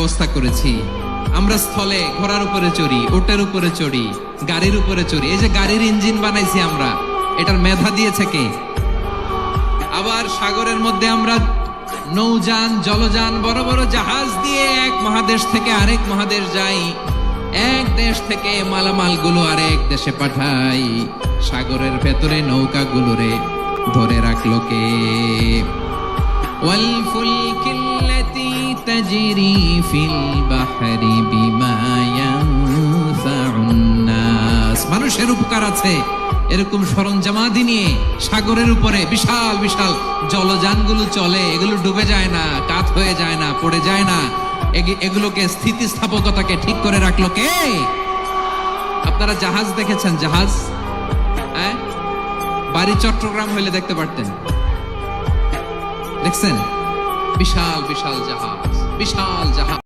ব্যবস্থা করেছি। আমরা স্থলে ঘোড়ার উপরে চড়ি, উটের উপরে চড়ি, গাড়ির উপরে চড়ি। এই যে গাড়ির ইঞ্জিন বানাইছি আমরা, এটার মেধা দিয়েছে কে? আবার সাগরের মধ্যে আমরা নৌযান, জলযান, বড় বড় জাহাজ দিয়ে এক মহাদেশ থেকে আরেক মহাদেশ যাই, এক দেশ থেকে মালামাল গুলো আরেক দেশে পাঠাই। সাগরের ভেতরে নৌকা গুলোরে ধরে রাখলো কে? ওয়াল ফুলকিল্লাতি তাজরি ফিল বাহরি বিমা ইয়ানফাউন নাস। মানুষের উপকার আছে এরকম সরঞ্জামাদি নিয়ে সাগরের উপরে বিশাল বিশাল জলযানগুলো চলে। এগুলো ডুবে যায় না, কাত হয়ে যায় না, পড়ে যায় না। এগুলোকে স্থিতিস্থাপকতাকে ঠিক করে রাখলো কে? আপনারা জাহাজ দেখেছেন? জাহাজ বাড়ি চট্টগ্রাম হইলে দেখতে পারতেন। দেখছেন? বিশাল বিশাল জাহাজ, বিশাল জাহাজ।